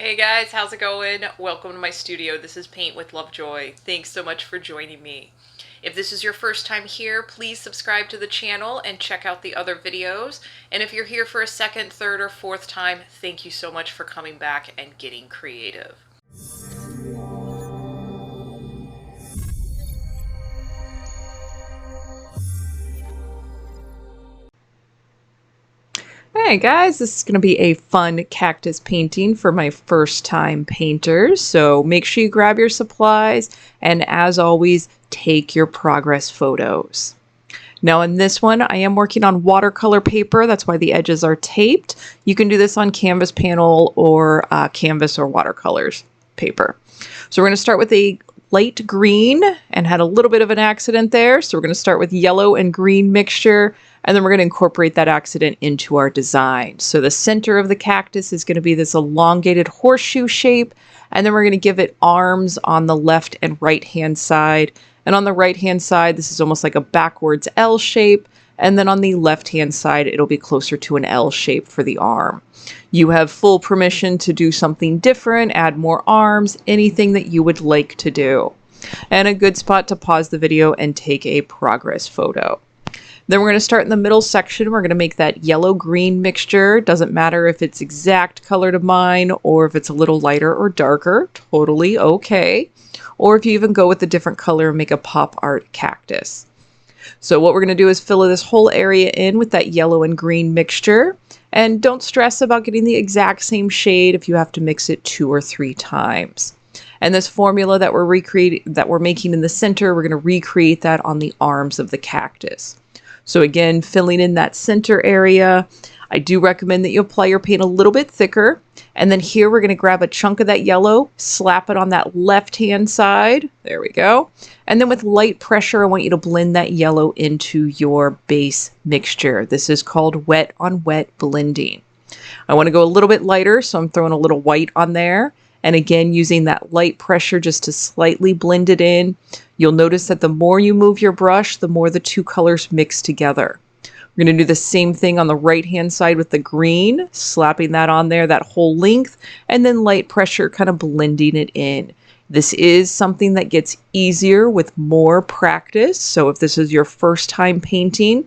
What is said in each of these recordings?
Hey guys, how's it going? Welcome to my studio. This is Paint with Lovejoy. Thanks so much for joining me. If this is your first time here, please subscribe to the channel and check out the other videos. And if you're here for a second, third, or fourth time, thank you so much for coming back and getting creative. Hey guys, this is going to be a fun cactus painting for my first time painters. So make sure you grab your supplies and as always, take your progress photos. Now in this one, I am working on watercolor paper. That's why the edges are taped. You can do this on canvas panel or canvas or watercolors paper. So we're going to start with a light green and had a little bit of an accident there. So we're going to start with yellow and green mixture. And then we're going to incorporate that accident into our design. So the center of the cactus is going to be this elongated horseshoe shape. And then we're going to give it arms on the left and right hand side. And on the right hand side, this is almost like a backwards L shape. And then on the left hand side, it'll be closer to an L shape for the arm. You have full permission to do something different, add more arms, anything that you would like to do. And a good spot to pause the video and take a progress photo. Then we're going to start in the middle section. We're going to make that yellow-green mixture. Doesn't matter if it's exact color to mine or if it's a little lighter or darker. Totally okay. Or if you even go with a different color and make a pop art cactus. So what we're going to do is fill this whole area in with that yellow and green mixture. And don't stress about getting the exact same shade if you have to mix it 2 or 3 times. And this formula that we're making in the center, we're going to recreate that on the arms of the cactus. So again, filling in that center area, I do recommend that you apply your paint a little bit thicker. And then here we're going to grab a chunk of that yellow, slap it on that left-hand side. There we go. And then with light pressure, I want you to blend that yellow into your base mixture. This is called wet on wet blending. I want to go a little bit lighter, so I'm throwing a little white on there. And again, using that light pressure just to slightly blend it in. You'll notice that the more you move your brush, the more the two colors mix together. We're going to do the same thing on the right-hand side with the green, slapping that on there, that whole length, and then light pressure kind of blending it in. This is something that gets easier with more practice. So if this is your first time painting,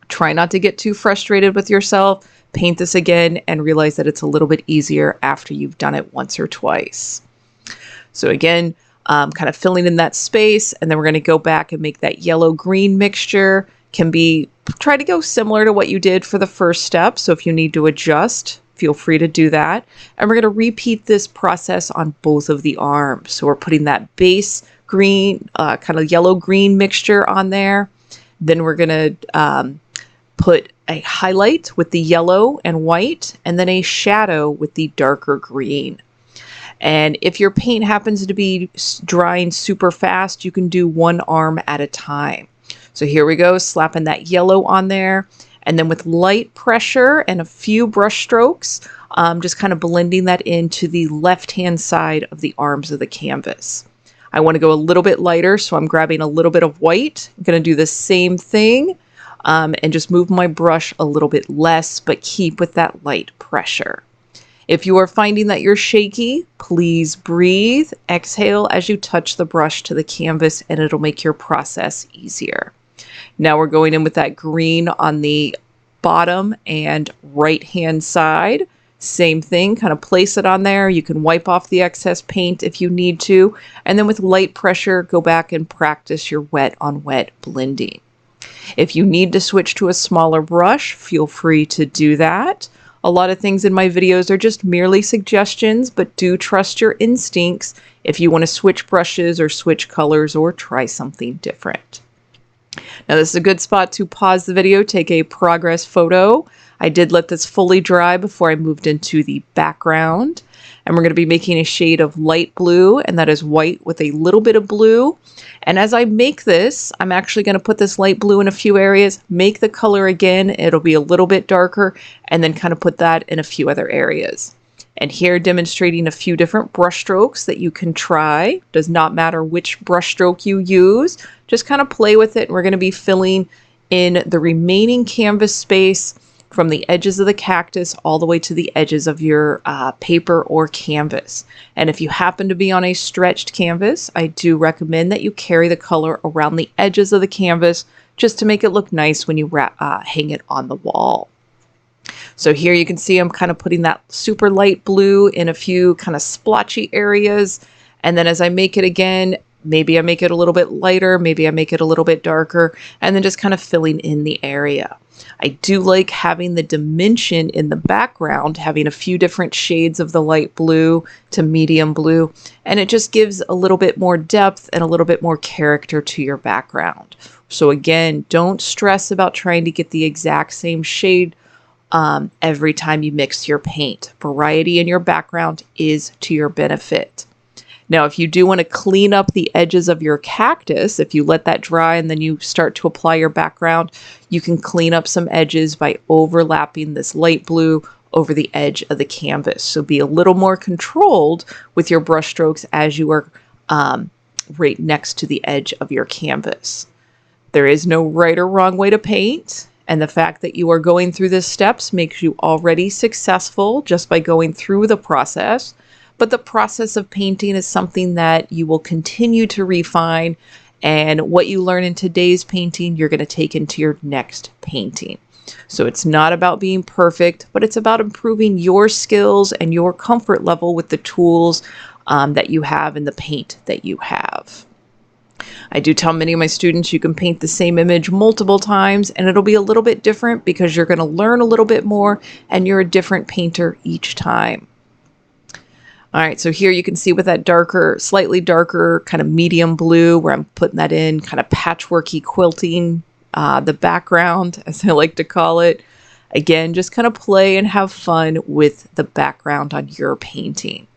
try not to get too frustrated with yourself. Paint this again and realize that it's a little bit easier after you've done it once or twice. So again, kind of filling in that space, and then we're going to go back and make that yellow-green mixture. Try to go similar to what you did for the first step. So if you need to adjust, feel free to do that. And we're going to repeat this process on both of the arms. So we're putting that base green, kind of yellow-green mixture on there. Then we're going to put a highlight with the yellow and white, and then a shadow with the darker green. And if your paint happens to be drying super fast, you can do one arm at a time. So here we go, slapping that yellow on there. And then with light pressure and a few brush strokes, just kind of blending that into the left-hand side of the arms of the canvas. I want to go a little bit lighter, so I'm grabbing a little bit of white. I'm going to do the same thing and just move my brush a little bit less, but keep with that light pressure. If you are finding that you're shaky, please breathe, exhale as you touch the brush to the canvas, and it'll make your process easier. Now we're going in with that green on the bottom and right-hand side. Same thing, kind of place it on there. You can wipe off the excess paint if you need to. And then with light pressure, go back and practice your wet on wet blending. If you need to switch to a smaller brush, feel free to do that. A lot of things in my videos are just merely suggestions, but do trust your instincts if you want to switch brushes or switch colors or try something different. Now this is a good spot to pause the video, take a progress photo. I did let this fully dry before I moved into the background. And we're going to be making a shade of light blue, and that is white with a little bit of blue. And as I make this, I'm actually going to put this light blue in a few areas, make the color again, it'll be a little bit darker, and then kind of put that in a few other areas. And here demonstrating a few different brush strokes that you can try. Does not matter which brush stroke you use, just kind of play with it. And we're going to be filling in the remaining canvas space from the edges of the cactus all the way to the edges of your paper or canvas. And if you happen to be on a stretched canvas, I do recommend that you carry the color around the edges of the canvas just to make it look nice when you hang it on the wall. So here you can see I'm kind of putting that super light blue in a few kind of splotchy areas. And then as I make it again, maybe I make it a little bit lighter, maybe I make it a little bit darker, and then just kind of filling in the area. I do like having the dimension in the background, having a few different shades of the light blue to medium blue, and it just gives a little bit more depth and a little bit more character to your background. So again, don't stress about trying to get the exact same shade every time you mix your paint. Variety in your background is to your benefit. Now, if you do want to clean up the edges of your cactus, if you let that dry and then you start to apply your background, you can clean up some edges by overlapping this light blue over the edge of the canvas. So be a little more controlled with your brush strokes as you are right next to the edge of your canvas. There is no right or wrong way to paint, and the fact that you are going through the steps makes you already successful just by going through the process. But the process of painting is something that you will continue to refine, and what you learn in today's painting, you're going to take into your next painting. So it's not about being perfect, but it's about improving your skills and your comfort level with the tools that you have and the paint that you have. I do tell many of my students you can paint the same image multiple times and it'll be a little bit different because you're going to learn a little bit more and you're a different painter each time. All right, so here you can see with that darker, slightly darker kind of medium blue where I'm putting that in, kind of patchworky quilting the background, as I like to call it. Again, just kind of play and have fun with the background on your painting.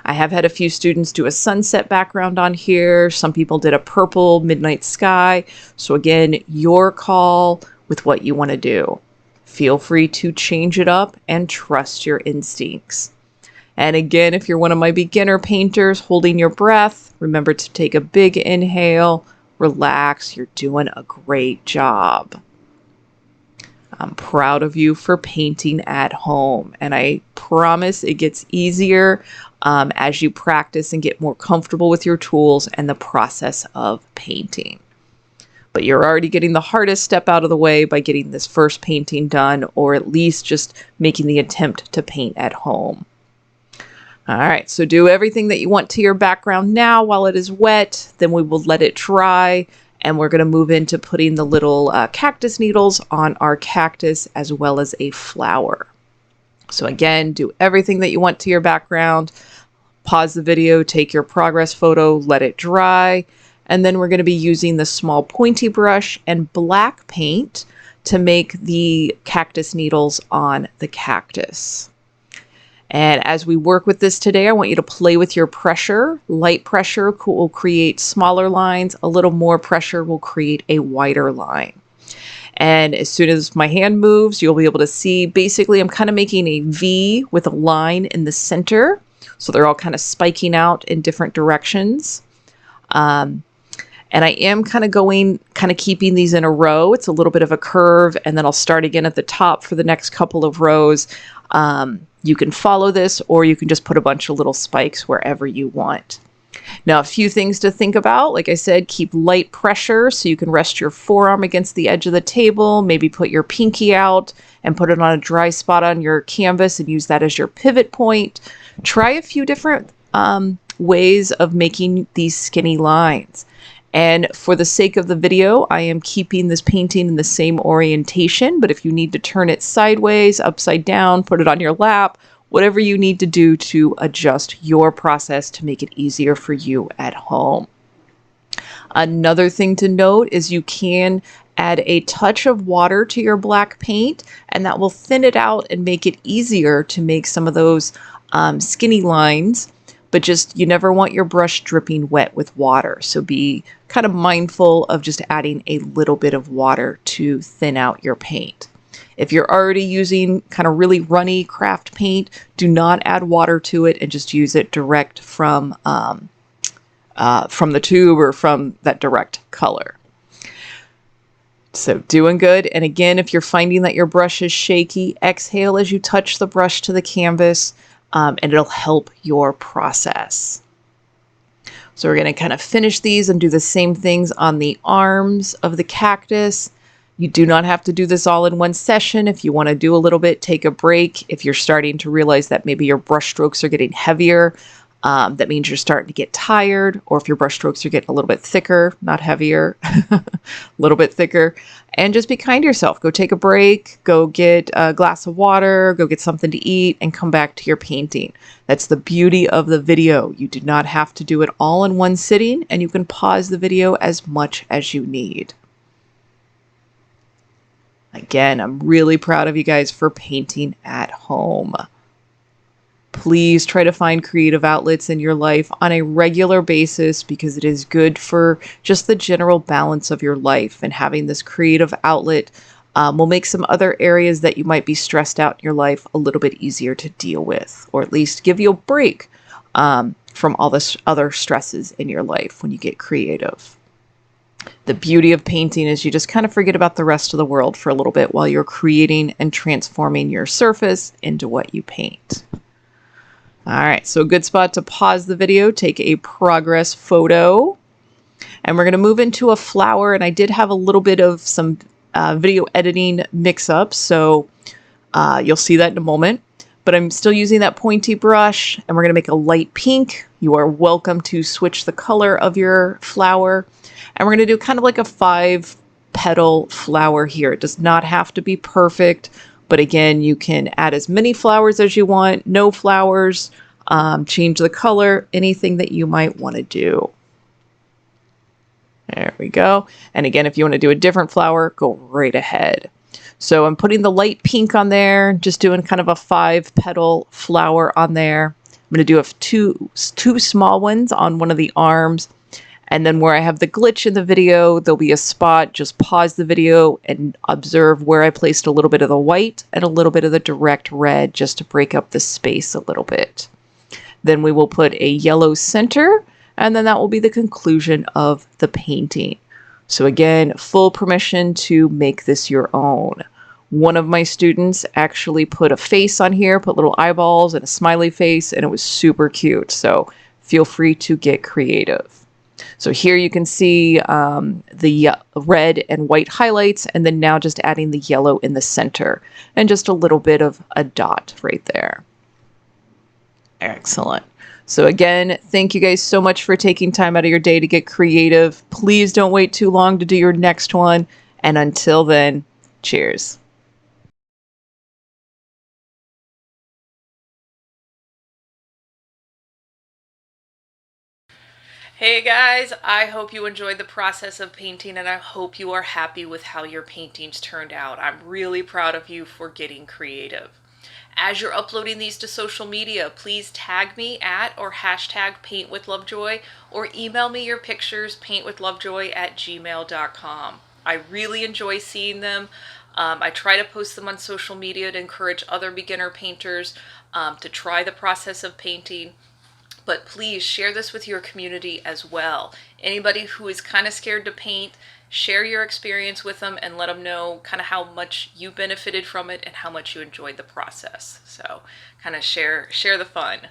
I have had a few students do a sunset background on here. Some people did a purple midnight sky. So again, your call with what you want to do. Feel free to change it up and trust your instincts. And again, if you're one of my beginner painters holding your breath, remember to take a big inhale, relax, you're doing a great job. I'm proud of you for painting at home, and I promise it gets easier as you practice and get more comfortable with your tools and the process of painting. But you're already getting the hardest step out of the way by getting this first painting done, or at least just making the attempt to paint at home. All right, so do everything that you want to your background now while it is wet, then we will let it dry, and we're going to move into putting the little cactus needles on our cactus as well as a flower. So again, do everything that you want to your background, pause the video, take your progress photo, let it dry, and then we're going to be using the small pointy brush and black paint to make the cactus needles on the cactus. And as we work with this today, I want you to play with your pressure. Light pressure will create smaller lines. A little more pressure will create a wider line. And as soon as my hand moves, you'll be able to see, basically, I'm kind of making a V with a line in the center. So they're all kind of spiking out in different directions. And I am kind of keeping these in a row. It's a little bit of a curve, and then I'll start again at the top for the next couple of rows. You can follow this, or you can just put a bunch of little spikes wherever you want. Now, a few things to think about. Like I said, keep light pressure so you can rest your forearm against the edge of the table, maybe put your pinky out and put it on a dry spot on your canvas and use that as your pivot point. Try a few different ways of making these skinny lines. And for the sake of the video, I am keeping this painting in the same orientation, but if you need to turn it sideways, upside down, put it on your lap, whatever you need to do to adjust your process to make it easier for you at home. Another thing to note is you can add a touch of water to your black paint, and that will thin it out and make it easier to make some of those skinny lines. But just, you never want your brush dripping wet with water. So be kind of mindful of just adding a little bit of water to thin out your paint. If you're already using kind of really runny craft paint, do not add water to it and just use it direct from the tube or from that direct color. So doing good. And again, if you're finding that your brush is shaky, exhale as you touch the brush to the canvas, and it'll help your process. So we're going to kind of finish these and do the same things on the arms of the cactus. You do not have to do this all in one session. If you want to do a little bit, take a break. If you're starting to realize that maybe your brush strokes are getting heavier, that means you're starting to get tired, or if your brush strokes are getting a little bit thicker, not heavier, a little bit thicker, and just be kind to yourself. Go take a break, go get a glass of water, go get something to eat, and come back to your painting. That's the beauty of the video. You do not have to do it all in one sitting, and you can pause the video as much as you need. Again, I'm really proud of you guys for painting at home. Please try to find creative outlets in your life on a regular basis because it is good for just the general balance of your life. And having this creative outlet will make some other areas that you might be stressed out in your life a little bit easier to deal with, or at least give you a break from all this other stresses in your life when you get creative. The beauty of painting is you just kind of forget about the rest of the world for a little bit while you're creating and transforming your surface into what you paint. All right, so a good spot to pause the video, take a progress photo, and we're going to move into a flower. And I did have a little bit of some video editing mix-ups, so you'll see that in a moment. But I'm still using that pointy brush, and we're going to make a light pink. You are welcome to switch the color of your flower. And we're going to do kind of like a 5-petal flower here. It does not have to be perfect, but again, you can add as many flowers as you want, no flowers, change the color, anything that you might want to do. There we go. And again, if you want to do a different flower, go right ahead. So I'm putting the light pink on there, just doing kind of a 5-petal flower on there. I'm going to do two small ones on one of the arms. And then where I have the glitch in the video, there'll be a spot. Just pause the video and observe where I placed a little bit of the white and a little bit of the direct red just to break up the space a little bit. Then we will put a yellow center, and then that will be the conclusion of the painting. So again, full permission to make this your own. One of my students actually put a face on here, put little eyeballs and a smiley face, and it was super cute. So feel free to get creative. So here you can see the red and white highlights, and then now just adding the yellow in the center and just a little bit of a dot right there. Excellent. So again, thank you guys so much for taking time out of your day to get creative. Please don't wait too long to do your next one. And until then, cheers. Hey guys, I hope you enjoyed the process of painting, and I hope you are happy with how your paintings turned out. I'm really proud of you for getting creative. As you're uploading these to social media, please tag me at or hashtag paintwithlovejoy, or email me your pictures, paintwithlovejoy@gmail.com. I really enjoy seeing them. I try to post them on social media to encourage other beginner painters to try the process of painting. But please share this with your community as well. Anybody who is kind of scared to paint, share your experience with them and let them know kind of how much you benefited from it and how much you enjoyed the process. So kind of share the fun.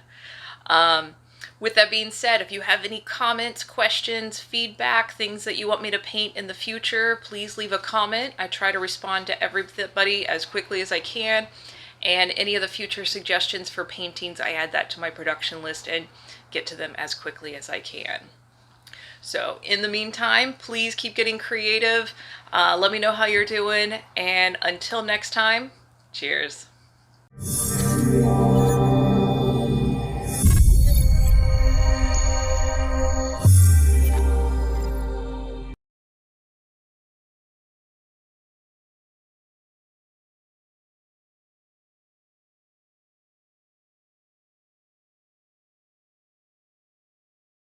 With that being said, if you have any comments, questions, feedback, things that you want me to paint in the future, please leave a comment. I try to respond to everybody as quickly as I can. And any of the future suggestions for paintings, I add that to my production list and get to them as quickly as I can. So in the meantime, please keep getting creative. Let me know how you're doing. And until next time, cheers.